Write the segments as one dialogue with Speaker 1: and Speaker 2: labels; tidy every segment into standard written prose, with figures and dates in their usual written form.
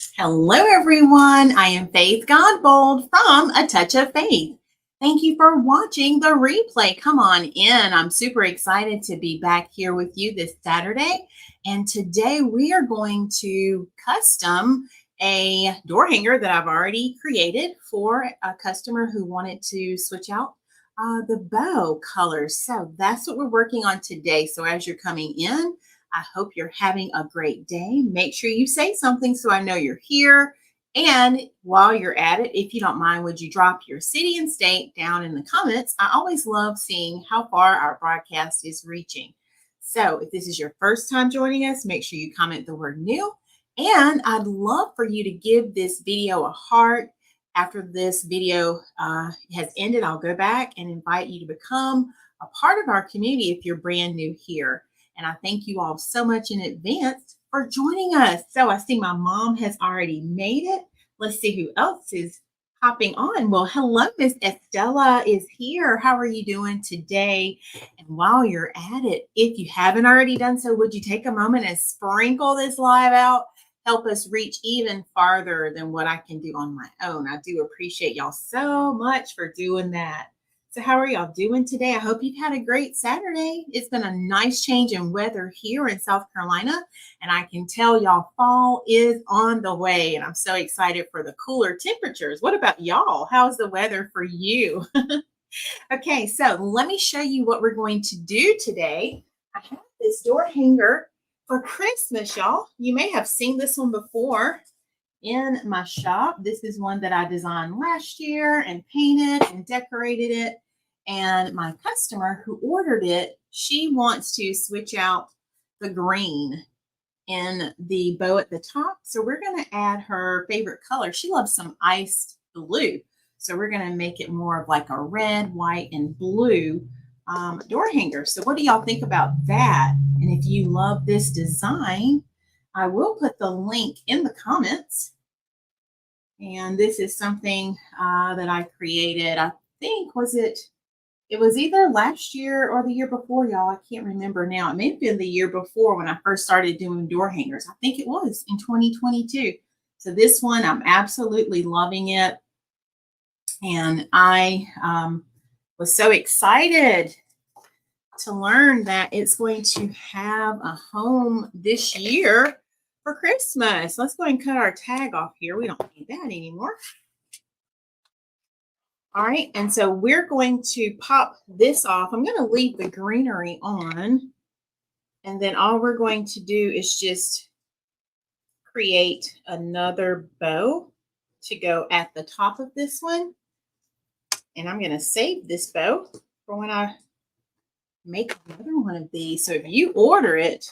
Speaker 1: Hello, everyone. I am Faith Godbold from A Touch of Faith. Thank you for watching the replay. Come on in. I'm super excited to be back here with you this Saturday. And today we are going to custom a door hanger that I've already created for a customer who wanted to switch out the bow colors. So that's what we're working on today. So as you're coming in, I hope you're having a great day. Make sure you say something so I know you're here. And while you're at it, if you don't mind, would you drop your city and state down in the comments? I always love seeing how far our broadcast is reaching. So if this is your first time joining us, make sure you comment the word new. And I'd love for you to give this video a heart. After this video has ended, I'll go back and invite you to become a part of our community if you're brand new here. And I thank you all so much in advance for joining us. So I see my mom has already made it. Let's see who else is hopping on. Well, hello, Miss Estella is here. How are you doing today? And while you're at it, if you haven't already done so, would you take a moment and sprinkle this live out? Help us reach even farther than what I can do on my own. I do appreciate y'all so much for doing that. So how are y'all doing today? I hope you've had a great Saturday. It's been a nice change in weather here in South Carolina, and I can tell y'all fall is on the way, and I'm so excited for the cooler temperatures. What about y'all? How's the weather for you? Okay, so let me show you what we're going to do today. I have this door hanger for Christmas, y'all. You may have seen this one before in my shop. This is one that I designed last year and painted and decorated it. And my customer who ordered it, she wants to switch out the green in the bow at the top. So we're going to add her favorite color. She loves some iced blue. So we're going to make it more of like a red, white, and blue door hanger. So what do y'all think about that? And if you love this design, I will put the link in the comments. And this is something that I created. I think it was either last year or the year before, y'all. I can't remember now. It may have been the year before when I first started doing door hangers. I think it was in 2022. So this one, I'm absolutely loving it. And I was so excited to learn that it's going to have a home this year for Christmas. Let's go ahead and cut our tag off here. We don't need that anymore. All right, and so we're going to pop this off. I'm going to leave the greenery on, and then all we're going to do is just create another bow to go at the top of this one. And I'm going to save this bow for when I make another one of these. So if you order it,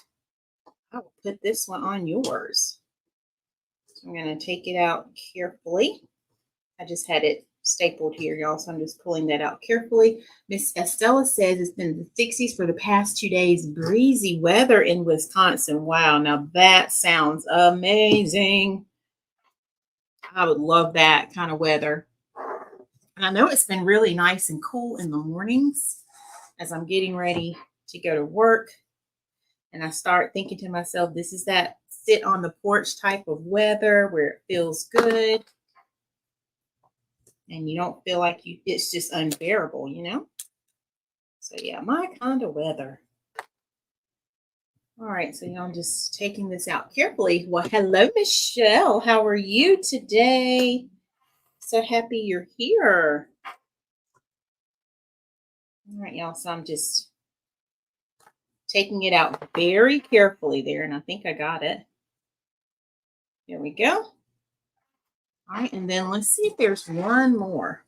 Speaker 1: I will put this one on yours. So I'm going to take it out carefully. I just had it stapled here, y'all, so I'm just pulling that out carefully. Miss Estella says it's been the 60s for the past 2 days. Breezy weather in Wisconsin. Wow, now that sounds amazing. I would love that kind of weather. And I know it's been really nice and cool in the mornings as I'm getting ready to go to work. And I start thinking to myself, this is that sit on the porch type of weather where it feels good. And you don't feel like it's just unbearable, you know? So yeah, my kind of weather. All right, so I'm just taking this out carefully. Well, hello, Michelle. How are you today? So happy you're here. All right, y'all, so I'm just taking it out very carefully there, and I think I got it. There we go. All right, and then let's see if there's one more.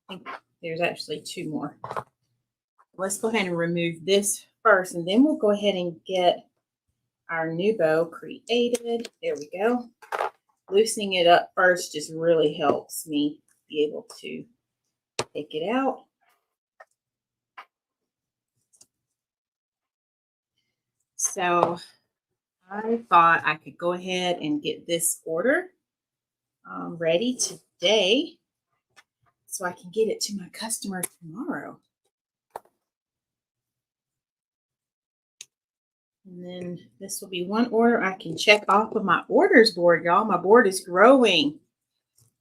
Speaker 1: I think there's actually two more. Let's go ahead and remove this first, and then we'll go ahead and get our new bow created. There we go. Loosening it up first just really helps me be able to take it out. So I thought I could go ahead and get this order ready today so I can get it to my customer tomorrow. And then this will be one order I can check off of my orders board, y'all. My board is growing.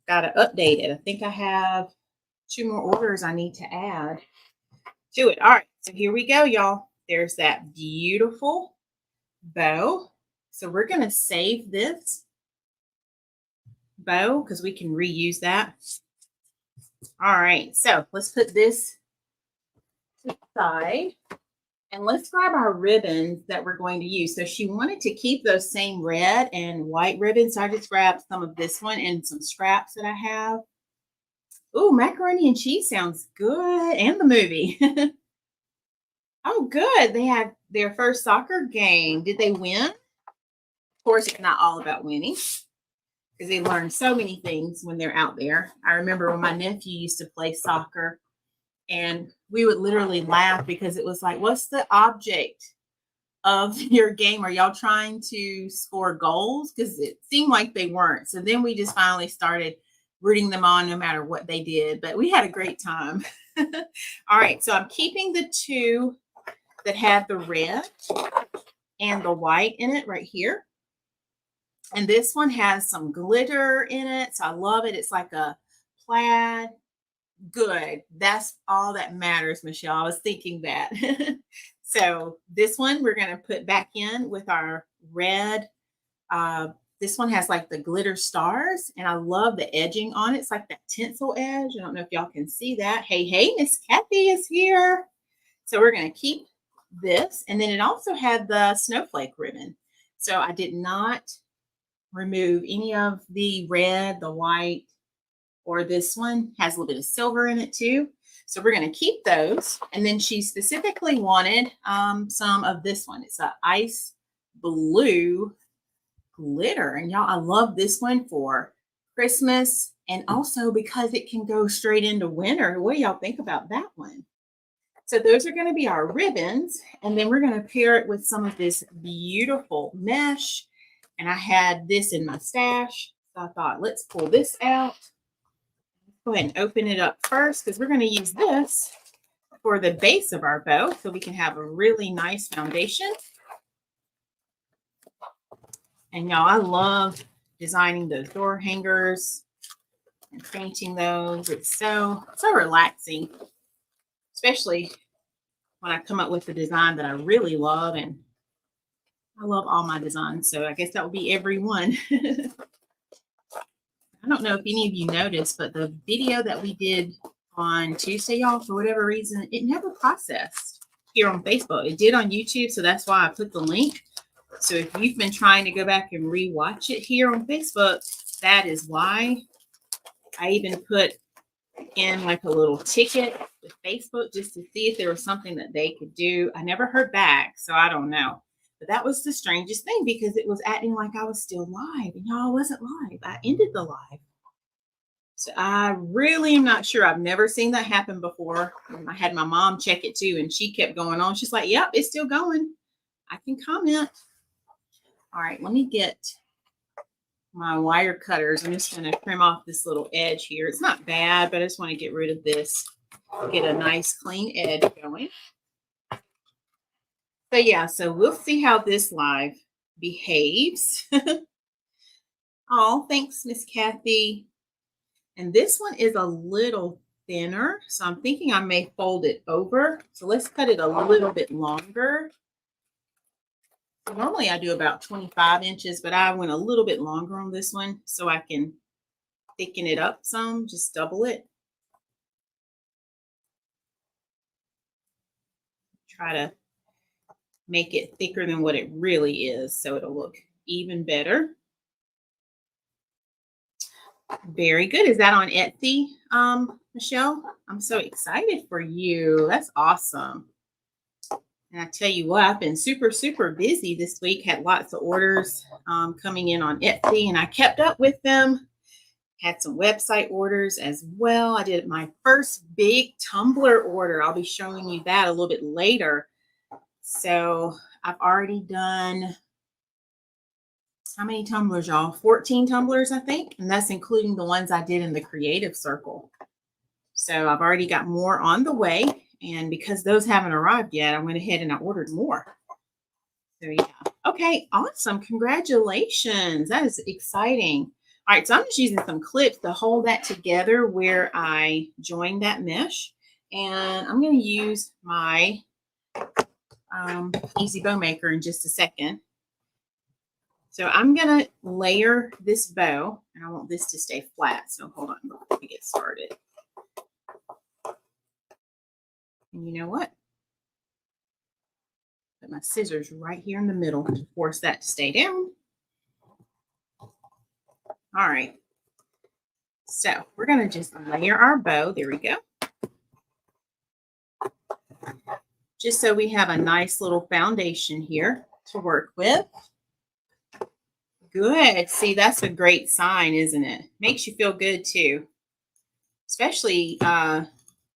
Speaker 1: Got to update it. I think I have 2 more orders I need to add to it. All right, so here we go, y'all. There's that beautiful bow. So we're going to save this bow because we can reuse that. All right, so let's put this to the side. And let's grab our ribbons that we're going to use. So she wanted to keep those same red and white ribbons. So I just grabbed some of this one and some scraps that I have. Ooh, macaroni and cheese sounds good. And the movie. Oh, good. They had their first soccer game. Did they win? Of course, it's not all about winning because they learn so many things when they're out there. I remember when my nephew used to play soccer. And we would literally laugh because it was like, what's the object of your game? Are y'all trying to score goals? Because it seemed like they weren't. So then we just finally started rooting them on no matter what they did. But we had a great time. All right. So I'm keeping the 2 that had the red and the white in it right here. And this one has some glitter in it. So I love it. It's like a plaid. Good. That's all that matters, Michelle. I was thinking that. So this one we're going to put back in with our red. This one has like the glitter stars, and I love the edging on it. It's like that tinsel edge. I don't know if y'all can see that. Hey, hey, Miss Kathy is here. So we're going to keep this. And then it also had the snowflake ribbon. So I did not remove any of the red, the white, or this one has a little bit of silver in it too. So we're going to keep those. And then she specifically wanted some of this one. It's a ice blue glitter. And y'all, I love this one for Christmas and also because it can go straight into winter. What do y'all think about that one? So those are going to be our ribbons. And then we're going to pair it with some of this beautiful mesh. And I had this in my stash. So I thought, let's pull this out. Go ahead and open it up first because we're going to use this for the base of our bow so we can have a really nice foundation. And y'all, I love designing those door hangers and painting those. It's so relaxing, especially when I come up with a design that I really love. And I love all my designs, so I guess that will be every one. I don't know if any of you noticed, but the video that we did on Tuesday, y'all, for whatever reason, it never processed here on Facebook. It did on YouTube, so that's why I put the link. So if you've been trying to go back and rewatch it here on Facebook, that is why. I even put in like a little ticket with Facebook just to see if there was something that they could do. I never heard back, so I don't know. But that was the strangest thing because it was acting like I was still live. And y'all, I wasn't live. I ended the live. So I really am not sure. I've never seen that happen before. I had my mom check it too, and she kept going on. She's like, yep, it's still going. I can comment. All right, let me get my wire cutters. I'm just going to trim off this little edge here. It's not bad, but I just want to get rid of this. Get a nice clean edge going. So yeah, so we'll see how this live behaves. Oh, thanks, Miss Kathy. And this one is a little thinner, so I'm thinking I may fold it over. So let's cut it a little bit longer. So normally I do about 25 inches, but I went a little bit longer on this one so I can thicken it up some, just double it. Try to make it thicker than what it really is so it'll look even better. Very good. Is that on Etsy, Michelle? I'm so excited for you. That's awesome. And I tell you what, I've been super, super busy this week. Had lots of orders coming in on Etsy, and I kept up with them. Had some website orders as well. I did my first big tumbler order. I'll be showing you that a little bit later. So I've already done, how many tumblers, y'all? 14 tumblers, I think. And that's including the ones I did in the creative circle. So I've already got more on the way. And because those haven't arrived yet, I went ahead and I ordered more. So yeah. Okay, awesome. Congratulations. That is exciting. All right, so I'm just using some clips to hold that together where I joined that mesh. And I'm going to use my Easy Bow Maker in just a second. So I'm going to layer this bow, and I want this to stay flat. So hold on before we get started. And you know what? Put my scissors right here in the middle to force that to stay down. All right. So we're going to just layer our bow. There we go. Just so we have a nice little foundation here to work with. Good. See, that's a great sign, isn't it? Makes you feel good too. Especially,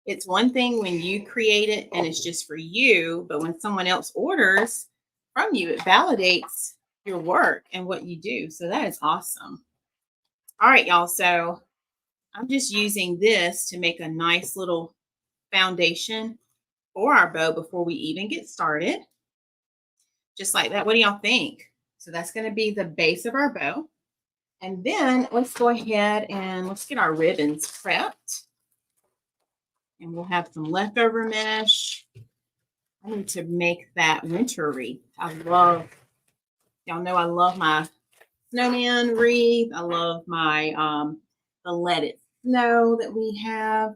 Speaker 1: it's one thing when you create it and it's just for you, but when someone else orders from you, it validates your work and what you do. So that is awesome. All right, y'all. So I'm just using this to make a nice little foundation for our bow before we even get started. Just like that. What do y'all think? So that's going to be the base of our bow. And then let's go ahead and let's get our ribbons prepped. And we'll have some leftover mesh. I need to make that winter wreath. Y'all know I love my snowman wreath. I love my, the Let It Snow that we have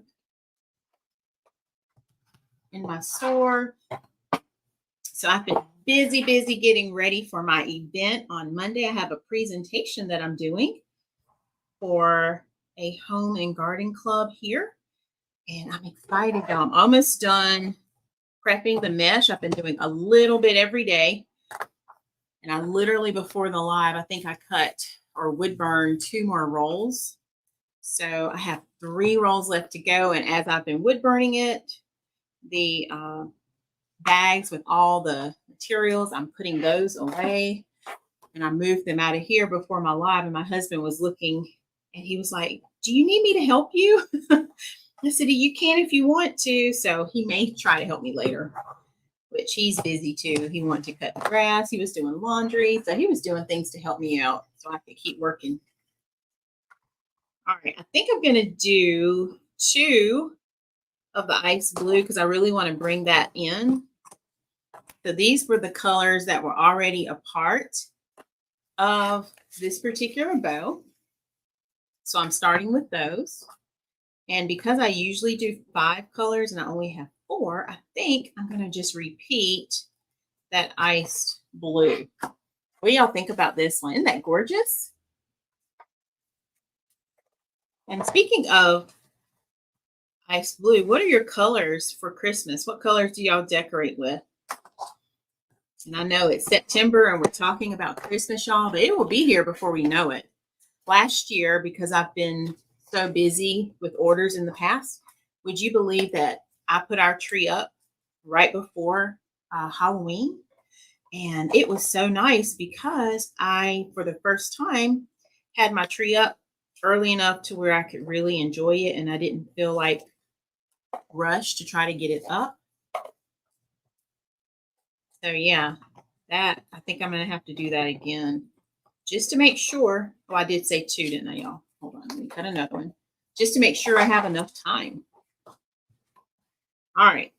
Speaker 1: in my store. So I've been busy getting ready for my event on Monday. I have a presentation that I'm doing for a home and garden club here. And I'm excited, y'all. I'm almost done prepping the mesh. I've been doing a little bit every day. And I literally, before the live, I think I cut or wood burn 2 more rolls. So I have 3 rolls left to go. And as I've been wood burning it, the bags with all the materials, I'm putting those away. And I moved them out of here before my live. And my husband was looking and he was like, "Do you need me to help you?" I said, "You can if you want to." So he may try to help me later, which he's busy too. He wanted to cut the grass. He was doing laundry. So he was doing things to help me out so I could keep working. All right. I think I'm going to do 2 of the ice blue because I really want to bring that in. So these were the colors that were already a part of this particular bow. So I'm starting with those. And because I usually do 5 colors and I only have 4, I think I'm going to just repeat that iced blue. What do y'all think about this one? Isn't that gorgeous? And speaking of ice blue, what are your colors for Christmas? What colors do y'all decorate with? And I know it's September and we're talking about Christmas, y'all, but it will be here before we know it. Last year, because I've been so busy with orders in the past, would you believe that I put our tree up right before Halloween? And it was so nice because I, for the first time, had my tree up early enough to where I could really enjoy it and I didn't feel like rushed to try to get it up. So yeah, that I think I'm going to have to do that again just to make sure. Oh, I did say 2, didn't I, y'all? Hold on, let me cut another one just to make sure I have enough time. All right.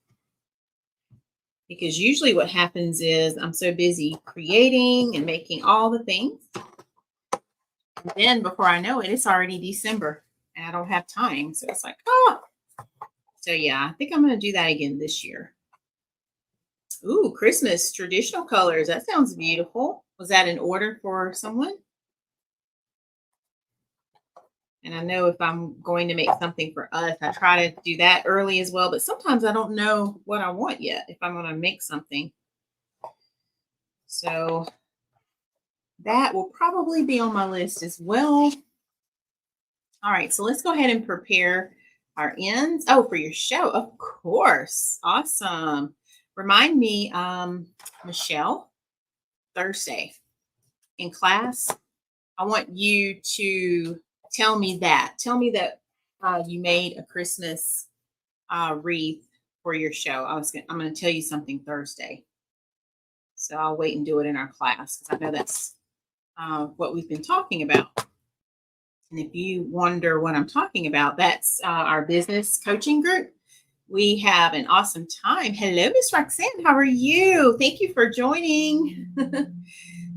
Speaker 1: Because usually what happens is I'm so busy creating and making all the things. And then before I know it, it's already December and I don't have time. So it's like, oh. So yeah, I think I'm going to do that again this year. Ooh, Christmas traditional colors. That sounds beautiful. Was that an order for someone? And I know if I'm going to make something for us, I try to do that early as well. But sometimes I don't know what I want yet if I'm going to make something. So that will probably be on my list as well. All right, so let's go ahead and prepare our ends. Oh, for your show, of course. Awesome. Remind me, Michelle, Thursday in class, I want you to tell me that. Tell me that you made a Christmas wreath for your show. I'm going to tell you something Thursday. So I'll wait and do it in our class because I know that's what we've been talking about. And if you wonder what I'm talking about, that's our business coaching group. We have an awesome time. Hello, Miss Roxanne. How are you? Thank you for joining.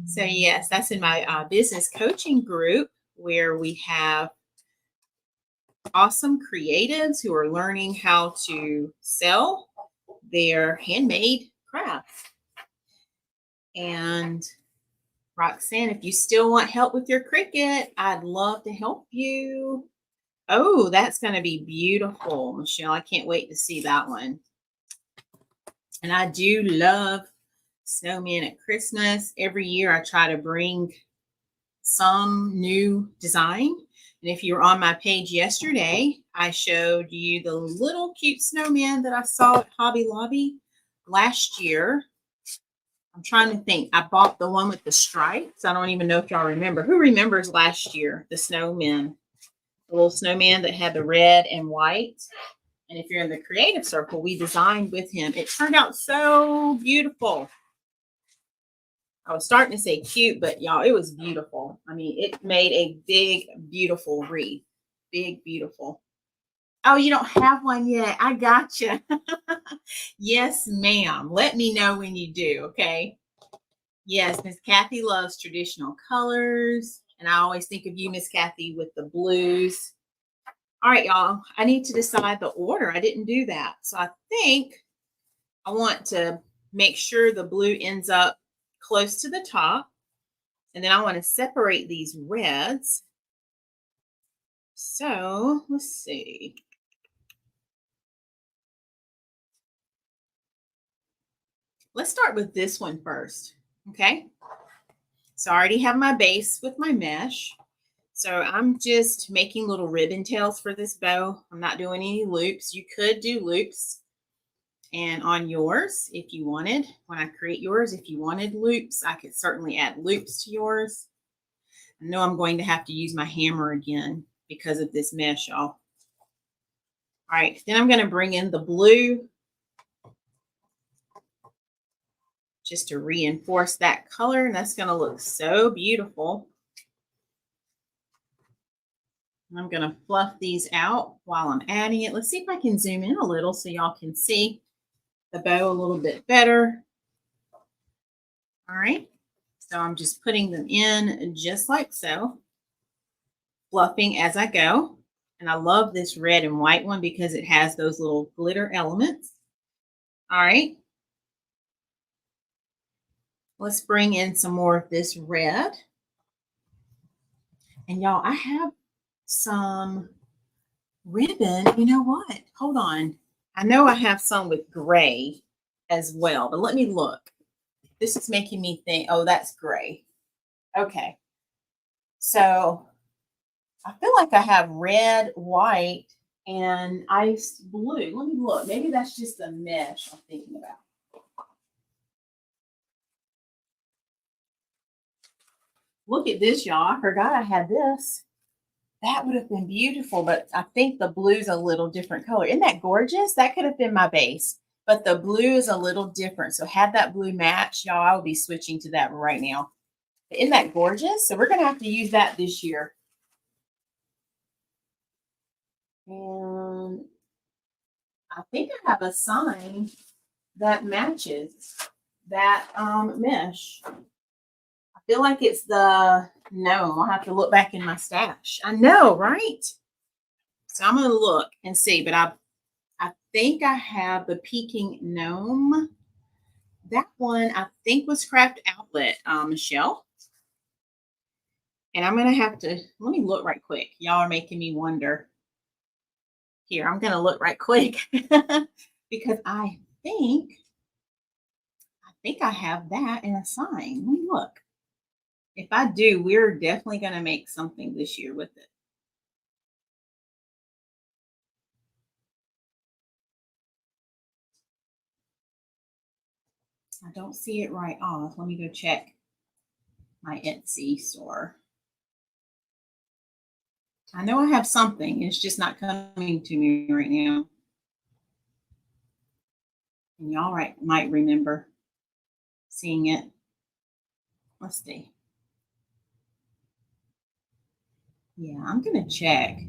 Speaker 1: So yes, that's in my business coaching group where we have awesome creatives who are learning how to sell their handmade crafts. And Roxanne, if you still want help with your Cricut, I'd love to help you. Oh, that's going to be beautiful, Michelle. I can't wait to see that one. And I do love snowmen at Christmas. Every year I try to bring some new design. And if you were on my page yesterday, I showed you the little cute snowman that I saw at Hobby Lobby last year. I'm trying to think. I bought the one with the stripes. I don't even know if y'all remember. Who remembers last year, the snowman? The little snowman that had the red and white. And if you're in the creative circle, we designed with him. It turned out so beautiful. I was starting to say cute, but y'all, it was beautiful. I mean, it made a big, beautiful wreath. Big, beautiful. Oh, you don't have one yet. I gotcha. Yes, ma'am. Let me know when you do, okay? Yes, Miss Kathy loves traditional colors. And I always think of you, Miss Kathy, with the blues. All right, y'all. I need to decide the order. I didn't do that. So I think I want to make sure the blue ends up close to the top. And then I want to separate these reds. So let's see. Let's start with this one first. Okay. So I already have my base with my mesh. So I'm just making little ribbon tails for this bow. I'm not doing any loops. You could do loops. And on yours, if you wanted, when I create yours, if you wanted loops, I could certainly add loops to yours. I know I'm going to have to use my hammer again because of this mesh, y'all. All right, then I'm going to bring in the blue just to reinforce that color. And that's going to look so beautiful. I'm going to fluff these out while I'm adding it. Let's see if I can zoom in a little so y'all can see the bow a little bit better. All right. So I'm just putting them in just like so, fluffing as I go. And I love this red and white one because it has those little glitter elements. All right. Let's bring in some more of this red. And y'all, I have some ribbon. You know what? Hold on. I know I have some with gray as well, but let me look. This is making me think, oh, that's gray. Okay. So I feel like I have red, white, and ice blue. Let me look. Maybe that's just the mesh I'm thinking about. Look at this, y'all. I forgot I had this. That would have been beautiful, but I think the blue's a little different color. Isn't that gorgeous? That could have been my base, but the blue is a little different. So had that blue match, y'all, I would be switching to that right now. Isn't that gorgeous? So we're going to have to use that this year. And I think I have a sign that matches that mesh. I feel like it's the, no, I'll have to look back in my stash. I know, right? So I'm going to look and see, but I think I have the Peking Gnome. That one I think was Craft Outlet, Michelle. And I'm going to have to, let me look right quick. Y'all are making me wonder. Here, I'm going to look right quick because I think I have that in a sign. Let me look. If I do, we're definitely going to make something this year with it. I don't see it right off. Let me go check my Etsy store. I know I have something. It's just not coming to me right now. And y'all might remember. seeing it. Let's see. Yeah, I'm going to check.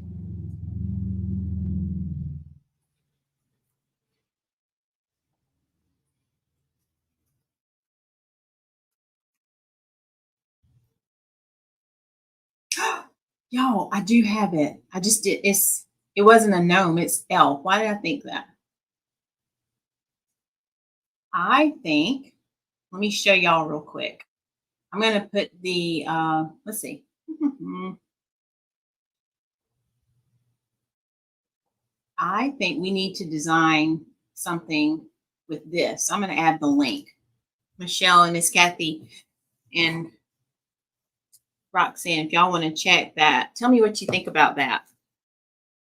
Speaker 1: Y'all, I do have it. I just did. It wasn't a gnome. It's elf. Why did I think that? I think. Let me show y'all real quick. I'm going to put the. Let's see. I think we need to design something with this. I'm going to add the link. Michelle and Miss Kathy and Roxanne, if y'all want to check that, tell me what you think about that.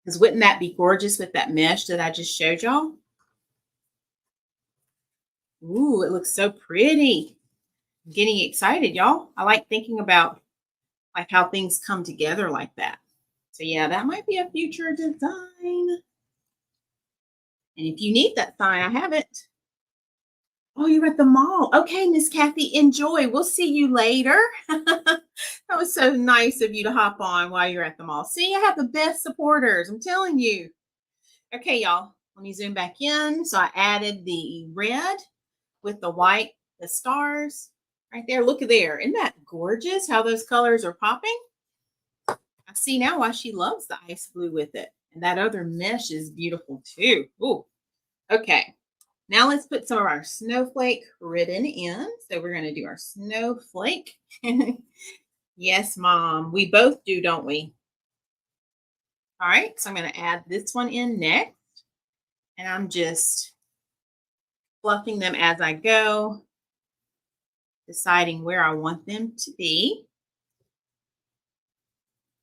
Speaker 1: Because wouldn't that be gorgeous with that mesh that I just showed y'all? Ooh, it looks so pretty. I'm getting excited, y'all. I like thinking about like how things come together like that. So yeah, that might be a future design. And if you need that sign, I have it. Oh, you're at the mall. Okay, Miss Kathy, enjoy. We'll see you later. That was so nice of you to hop on while you're at the mall. See, I have the best supporters. I'm telling you. Okay, y'all. Let me zoom back in. So I added the red with the white, the stars right there. Look at there. Isn't that gorgeous how those colors are popping? I see now why she loves the ice blue with it. And that other mesh is beautiful too. Ooh, okay. Now let's put some of our snowflake ribbon in. So we're going to do our snowflake. Yes, Mom. We both do, don't we? All right. So I'm going to add this one in next. And I'm just fluffing them as I go, deciding where I want them to be,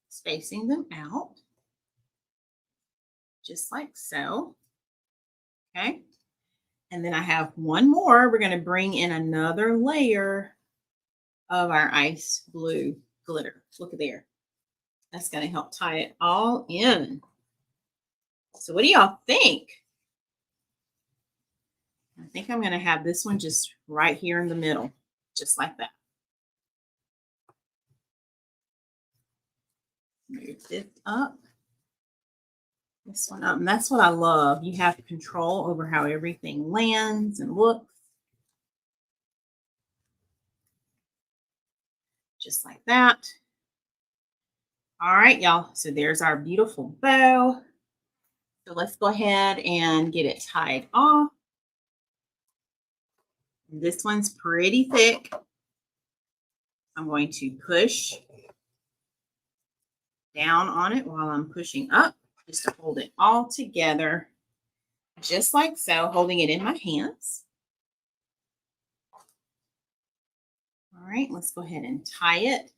Speaker 1: spacing them out, just like so. Okay. And then I have one more. We're going to bring in another layer of our ice blue glitter. Look at there. That's going to help tie it all in. So what do y'all think? I think I'm going to have this one just right here in the middle, just like that. Move this up. This one up. And that's what I love. You have control over how everything lands and looks. Just like that. All right, y'all. So there's our beautiful bow. So let's go ahead and get it tied off. This one's pretty thick. I'm going to push down on it while I'm pushing up, just to hold it all together, just like so, holding it in my hands. All right, let's go ahead and tie it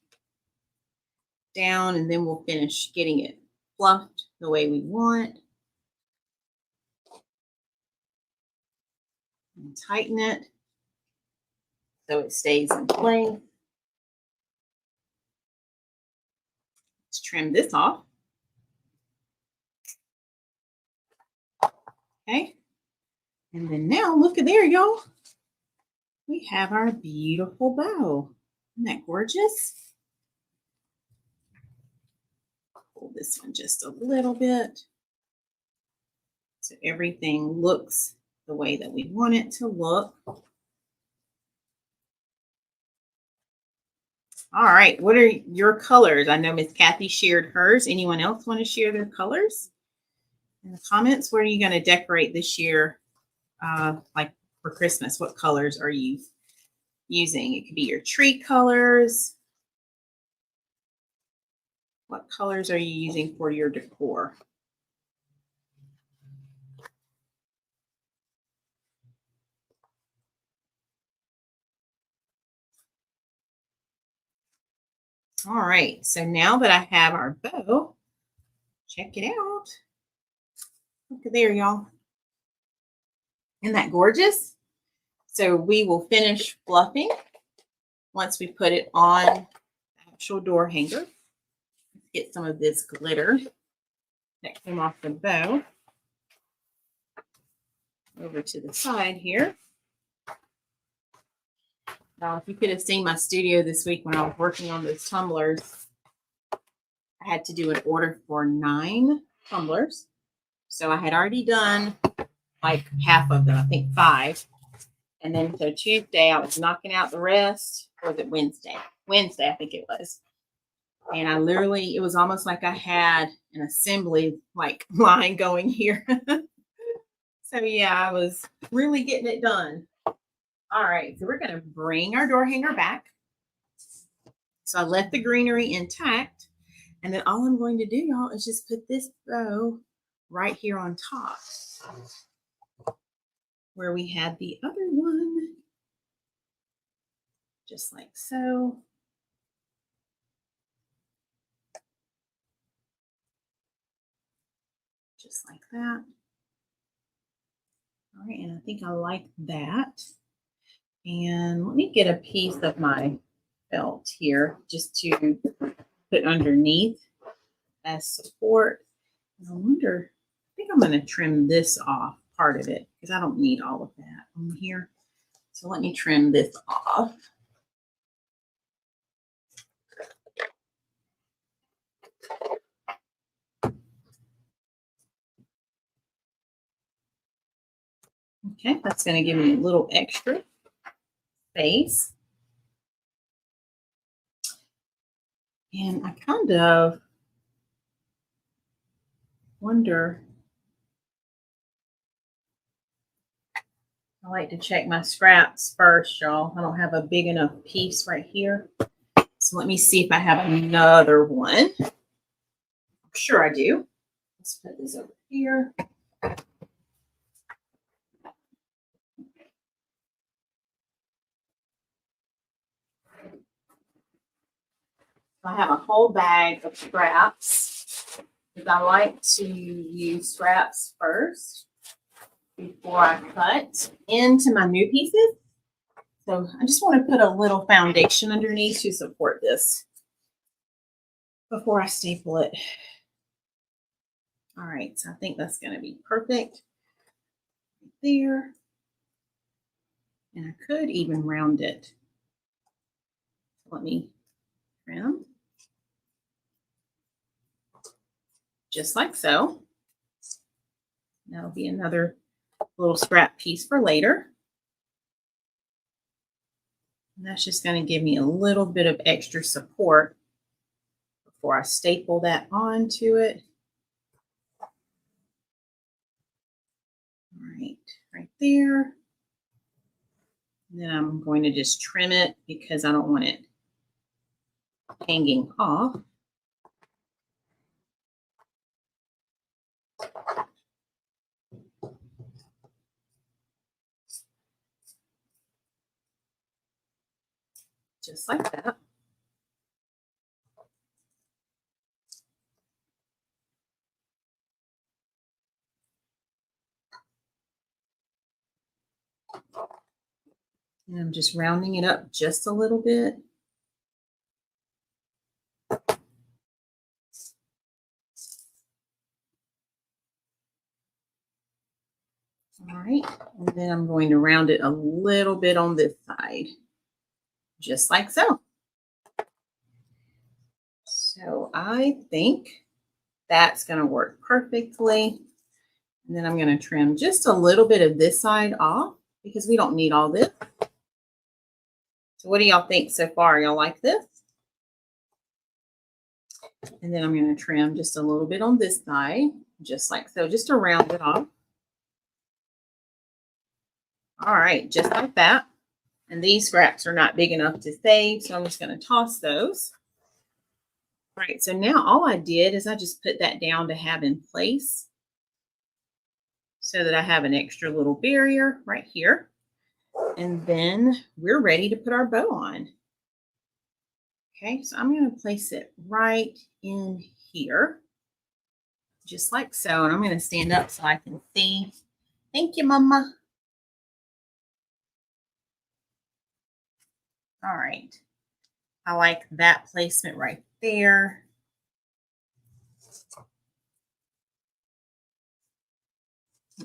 Speaker 1: down, and then we'll finish getting it fluffed the way we want. And tighten it so it stays in place. Let's trim this off. Okay. And then now, look at there, y'all. We have our beautiful bow. Isn't that gorgeous? Pull this one just a little bit so everything looks the way that we want it to look. All right, what are your colors? I know Miss Kathy shared hers. Anyone else want to share their colors in the comments? What are you going to decorate this year, like for Christmas? What colors are you using? It could be your tree colors. What colors are you using for your decor? All right, so now that I have our bow, check it out. Look at there, y'all. Isn't that gorgeous? So we will finish fluffing once we put it on the actual door hanger. Let's get some of this glitter that came off the bow over to the side here. If you could have seen my studio this week when I was working on those tumblers, I had to do an order for 9 tumblers. So I had already done like half of them, I think 5. And then so Tuesday I was knocking out the rest. Or was it Wednesday? Wednesday, I think it was. And I literally, it was almost like I had an assembly like line going here. So yeah, I was really getting it done. All right, so we're going to bring our door hanger back. So I left the greenery intact. And then all I'm going to do, y'all, is just put this bow right here on top where we had the other one. Just like so. Just like that. All right, and I think I like that. And let me get a piece of my felt here just to put underneath as support. And I wonder, I think I'm going to trim this off, part of it, because I don't need all of that on here. So let me trim this off. Okay, that's going to give me a little extra space. And I kind of wonder, I like to check my scraps first, y'all. I don't have a big enough piece right here. So let me see if I have another one. I'm sure I do. Let's put this over here. I have a whole bag of scraps because I like to use scraps first before I cut into my new pieces. So I just want to put a little foundation underneath to support this before I staple it. All right, so I think that's going to be perfect right there. And I could even round it. Let me trim. Just like so. That'll be another little scrap piece for later. And that's just going to give me a little bit of extra support before I staple that onto it. All right, right there. And then I'm going to just trim it because I don't want it hanging off. Just like that. And I'm just rounding it up just a little bit. All right, and then I'm going to round it a little bit on this side, just like so. So I think that's going to work perfectly. And then I'm going to trim just a little bit of this side off because we don't need all this. So what do y'all think so far? Y'all like this? And then I'm going to trim just a little bit on this side, just like so, just to round it off. All right, just like that. And these scraps are not big enough to save, so I'm just going to toss those. All right, so now all I did is I just put that down to have in place so that I have an extra little barrier right here. And then we're ready to put our bow on. Okay, so I'm going to place it right in here, just like so. And I'm going to stand up so I can see. Thank you, Mama. All right. I like that placement right there.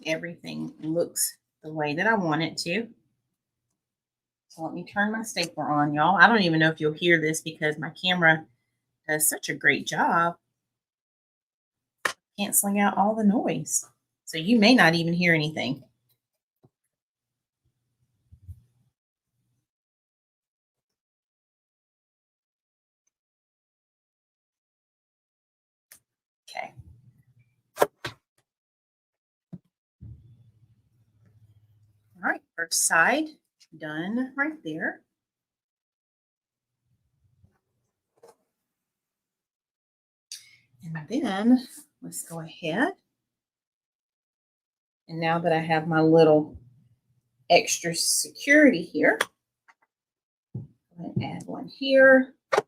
Speaker 1: Everything looks the way that I want it to. So let me turn my stapler on, y'all. I don't even know if you'll hear this because my camera does such a great job canceling out all the noise. So you may not even hear anything. Okay. All right, first side done right there. And then let's go ahead. And now that I have my little extra security here, I'm going to add one here. All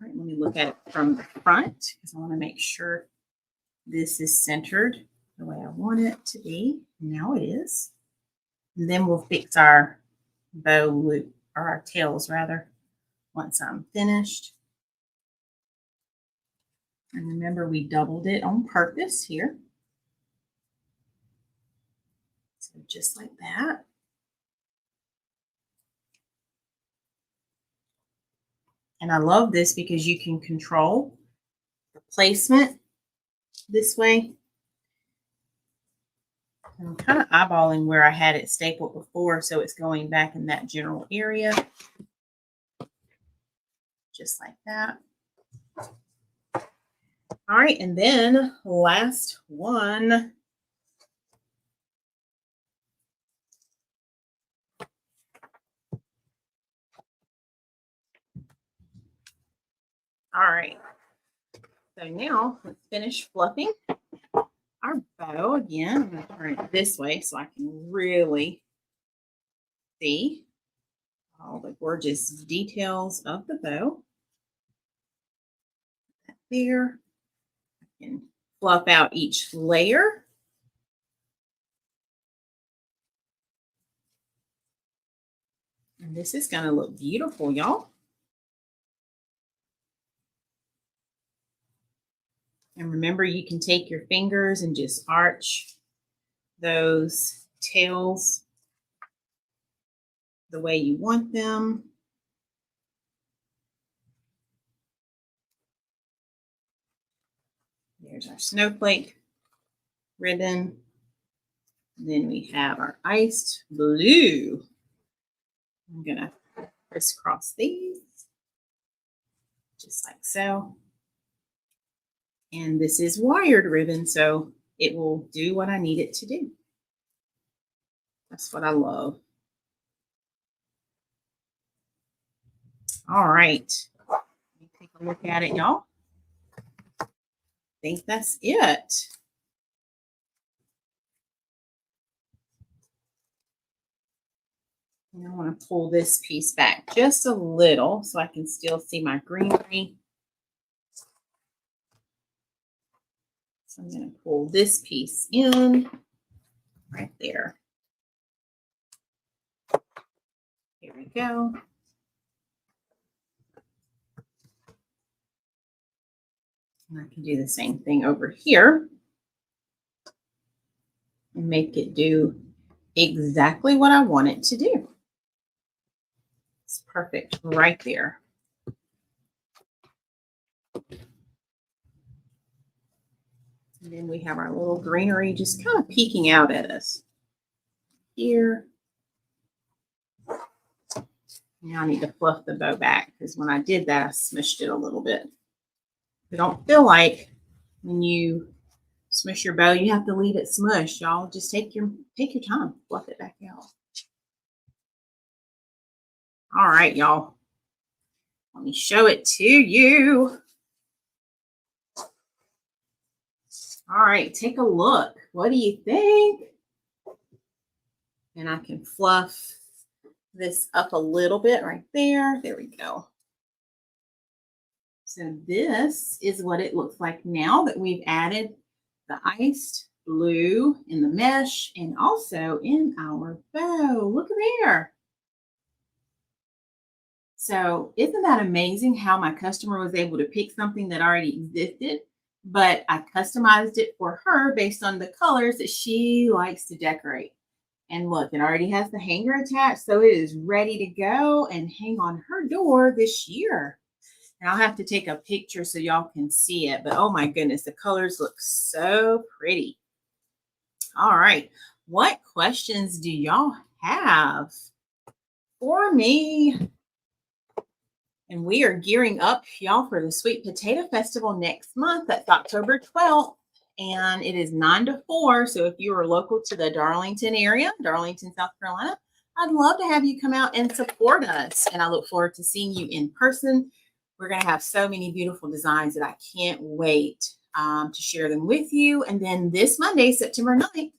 Speaker 1: right, let me look at it from the front because I want to make sure this is centered the way I want it to be. Now it is. And then we'll fix our bow loop, or our tails rather, once I'm finished. And remember, we doubled it on purpose here. So just like that. And I love this because you can control the placement this way. I'm kind of eyeballing where I had it stapled before, so it's going back in that general area. Just like that. All right, and then last one. All right. So now let's finish fluffing our bow again. I'm going to turn it this way so I can really see all the gorgeous details of the bow. There. I can fluff out each layer. And this is going to look beautiful, y'all. And remember, you can take your fingers and just arch those tails the way you want them. There's our snowflake ribbon. And then we have our iced blue. I'm going to crisscross these just like so. And this is wired ribbon, so it will do what I need it to do. That's what I love. All right. Let me take a look at it, y'all. I think that's it. And I want to pull this piece back just a little so I can still see my greenery. So I'm going to pull this piece in right there. Here we go. And I can do the same thing over here and make it do exactly what I want it to do. It's perfect right there. And then we have our little greenery just kind of peeking out at us here. Now I need to fluff the bow back because when I did that, I smushed it a little bit. I don't feel like when you smush your bow, you have to leave it smushed, y'all. Just take your time, fluff it back out. All right, y'all. Let me show it to you. All right, take a look. What do you think? And I can fluff this up a little bit right there. There we go. So this is what it looks like now that we've added the iced blue in the mesh and also in our bow. Look there. So isn't that amazing how my customer was able to pick something that already existed, but I customized it for her based on the colors that she likes to decorate. And look, it already has the hanger attached, so it is ready to go and hang on her door this year. And I'll have to take a picture so y'all can see it. But oh my goodness, the colors look so pretty. All right. What questions do y'all have for me? And we are gearing up, y'all, for the Sweet Potato Festival next month. That's October 12th. And it is 9 to 4. So if you are local to the Darlington area, Darlington, South Carolina, I'd love to have you come out and support us. And I look forward to seeing you in person. We're going to have so many beautiful designs that I can't wait to share them with you. And then this Monday, September 9th,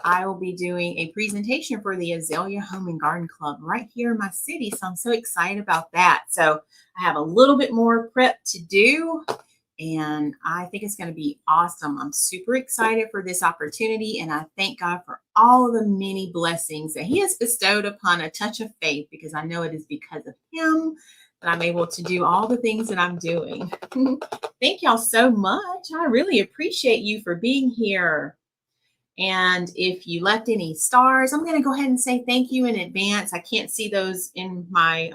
Speaker 1: I will be doing a presentation for the Azalea Home and Garden Club right here in my city. So I'm so excited about that. So I have a little bit more prep to do, and I think it's going to be awesome. I'm super excited for this opportunity, and I thank God for all of the many blessings that He has bestowed upon A Touch of Faith, because I know it is because of Him that I'm able to do all the things that I'm doing. Thank y'all so much. I really appreciate you for being here. And if you left any stars, I'm going to go ahead and say thank you in advance. I can't see those in my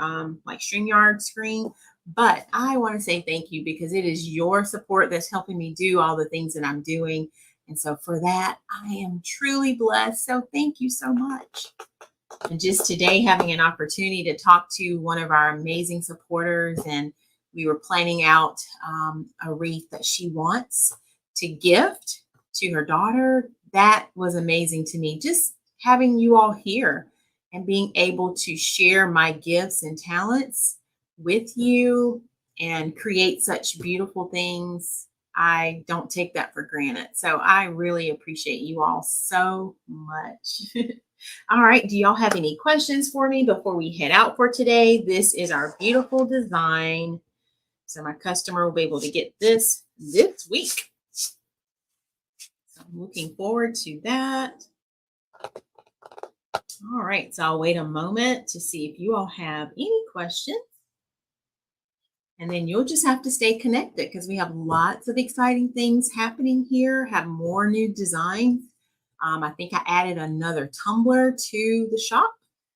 Speaker 1: like StreamYard screen, but I want to say thank you because it is your support that's helping me do all the things that I'm doing. And so for that, I am truly blessed. So thank you so much. And just today, having an opportunity to talk to one of our amazing supporters, and we were planning out a wreath that she wants to gift to her daughter. That was amazing to me. Just having you all here and being able to share my gifts and talents with you and create such beautiful things. I don't take that for granted. So I really appreciate you all so much. All right. Do y'all have any questions for me before we head out for today? This is our beautiful design. So my customer will be able to get this week. So I'm looking forward to that. All right. So I'll wait a moment to see if you all have any questions. And then you'll just have to stay connected because we have lots of exciting things happening here, have more new designs. I think I added another tumbler to the shop.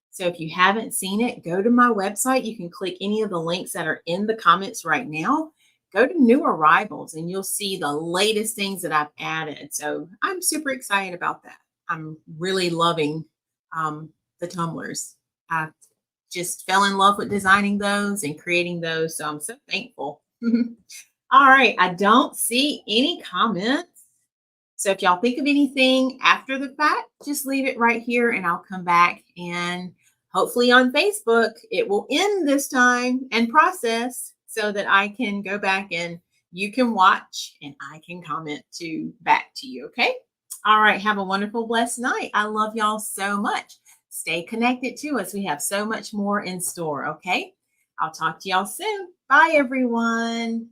Speaker 1: So if you haven't seen it, go to my website. You can click any of the links that are in the comments right now. Go to new arrivals and you'll see the latest things that I've added. So I'm super excited about that. I'm really loving the tumblers. I just fell in love with designing those and creating those. So I'm so thankful. All right. I don't see any comments. So if y'all think of anything after the fact, just leave it right here and I'll come back, and hopefully on Facebook, it will end this time and process so that I can go back and you can watch and I can comment back to you. Okay. All right. Have a wonderful, blessed night. I love y'all so much. Stay connected to us. We have so much more in store. Okay. I'll talk to y'all soon. Bye, everyone.